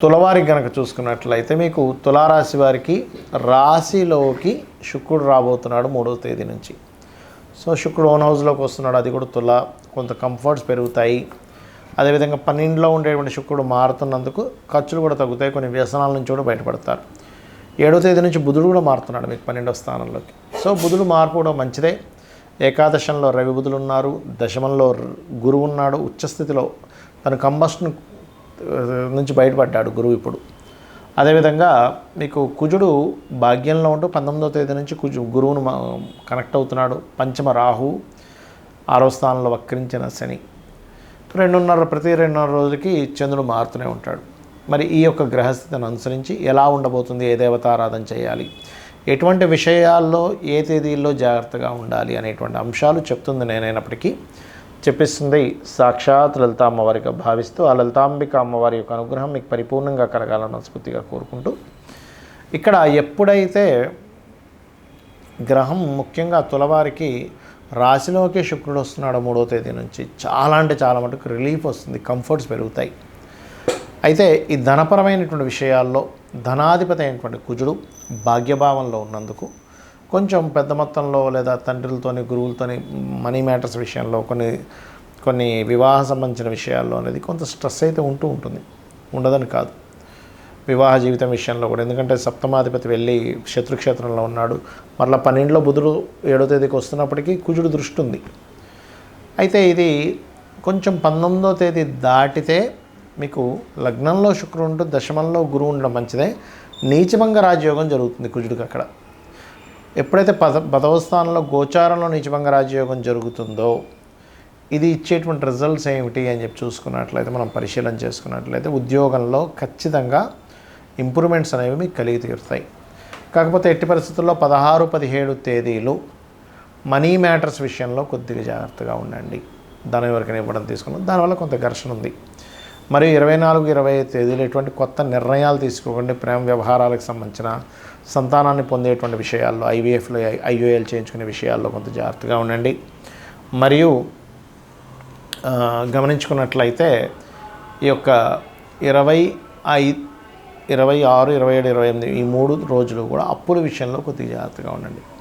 తులవారికి గనక చూసుకున్నట్లయితే మీకు తులారాశి వారికి రాశిలోకి శుక్రుడు రాబోతున్నాడు 3వ తేదీ నుంచి. సో శుక్రుడు ఓన్ హౌస్లోకి వస్తున్నాడు, అది కూడా కొంత కంఫర్ట్స్ పెరుగుతాయి. అదేవిధంగా 12లో ఉండేటువంటి శుక్రుడు మారుతున్నందుకు ఖర్చులు కూడా తగ్గుతాయి, కొన్ని వ్యసనాల నుంచి కూడా బయటపడతారు. 7వ తేదీ నుంచి బుధుడు కూడా మారుతున్నాడు మీకు 12వ స్థానంలోకి. సో బుధుడు మార్పు కూడా మంచిదే. ఏకాదశంలో రవి బుధులు ఉన్నారు, దశమంలో గురువు ఉన్నాడు, ఉచ్చస్థితిలో తన కంబస్ట్ను నుంచి బయటపడ్డాడు గురువు ఇప్పుడు. అదేవిధంగా మీకు కుజుడు భాగ్యంలో ఉంటూ 19వ తేదీ నుంచి గురువును కనెక్ట్ అవుతున్నాడు. పంచమ రాహు, 6వ స్థానంలో వక్రించిన శని, ప్రతి 2.5 రోజులకి చంద్రుడు మారుతూనే ఉంటాడు. మరి ఈ యొక్క గ్రహస్థితిని అనుసరించి ఎలా ఉండబోతుంది, ఏ దేవతారాధన చేయాలి, ఎటువంటి విషయాల్లో ఏ తేదీల్లో జాగ్రత్తగా ఉండాలి అనేటువంటి అంశాలు చెప్తుంది నేనైనప్పటికీ చెప్పిస్తుంది సాక్షాత్ లలిత అమ్మవారిగా భావిస్తూ ఆ లలితాంబిక అమ్మవారి యొక్క అనుగ్రహం మీకు పరిపూర్ణంగా కలగాలని మనస్ఫూర్తిగా కోరుకుంటూ, ఇక్కడ ఎప్పుడైతే గ్రహం ముఖ్యంగా తులవారికి రాశిలోకి శుక్రుడు వస్తున్నాడు 3వ తేదీ నుంచి, చాలా అంటే చాలా మటుకు రిలీఫ్ వస్తుంది, కంఫర్ట్స్ పెరుగుతాయి. అయితే ఈ ధనపరమైనటువంటి విషయాల్లో ధనాధిపతి అయినటువంటి కుజుడు భాగ్యభావంలో ఉన్నందుకు కొంచెం పెద్ద మొత్తంలో లేదా తండ్రులతోని గురువులతోని మనీ మ్యాటర్స్ విషయంలో కొన్ని వివాహ సంబంధించిన విషయాల్లో అనేది కొంత స్ట్రెస్ అయితే ఉంటుంది, ఉండదని కాదు. వివాహ జీవితం విషయంలో కూడా, ఎందుకంటే సప్తమాధిపతి వెళ్ళి శత్రుక్షేత్రంలో ఉన్నాడు. మరలా 12లో బుధుడు 7వ తేదీకి వస్తున్నప్పటికీ కుజుడు దృష్టి ఉంది. అయితే ఇది కొంచెం 19వ తేదీ దాటితే మీకు లగ్నంలో శుక్రుడు ఉంటూ దశమంలో గురువు ఉండడం మంచిదే. నీచభంగ రాజయోగం జరుగుతుంది కుజుడికి అక్కడ. ఎప్పుడైతే 10వ స్థానంలో గోచారంలో నీచభంగ రాజయోగం జరుగుతుందో ఇది ఇచ్చేటువంటి రిజల్ట్స్ ఏమిటి అని చెప్పి చూసుకున్నట్లయితే, మనం పరిశీలన చేసుకున్నట్లయితే ఉద్యోగంలో ఖచ్చితంగా ఇంప్రూవ్మెంట్స్ అనేవి మీకు కలిగి తీరుతాయి. కాకపోతే ఎట్టి పరిస్థితుల్లో 16, 17 తేదీలు మనీ మ్యాటర్స్ విషయంలో కొద్దిగా జాగ్రత్తగా ఉండండి. దాని ఎవరికైనా ఇవ్వడం తీసుకున్నాం, దానివల్ల కొంత ఘర్షణ ఉంది. మరియు 24, 25 తేదీలు ఎటువంటి కొత్త నిర్ణయాలు తీసుకోకండి. ప్రేమ వ్యవహారాలకు సంబంధించిన సంతానాన్ని పొందేటువంటి విషయాల్లో, ఐవీఎఫ్లో ఐఓఎల్ చేయించుకునే విషయాల్లో కొంత జాగ్రత్తగా ఉండండి. మరియు గమనించుకున్నట్లయితే ఈ యొక్క 26, 27, 28 ఈ 3 రోజులు కూడా అప్పుల విషయంలో కొద్దిగా జాగ్రత్తగా ఉండండి.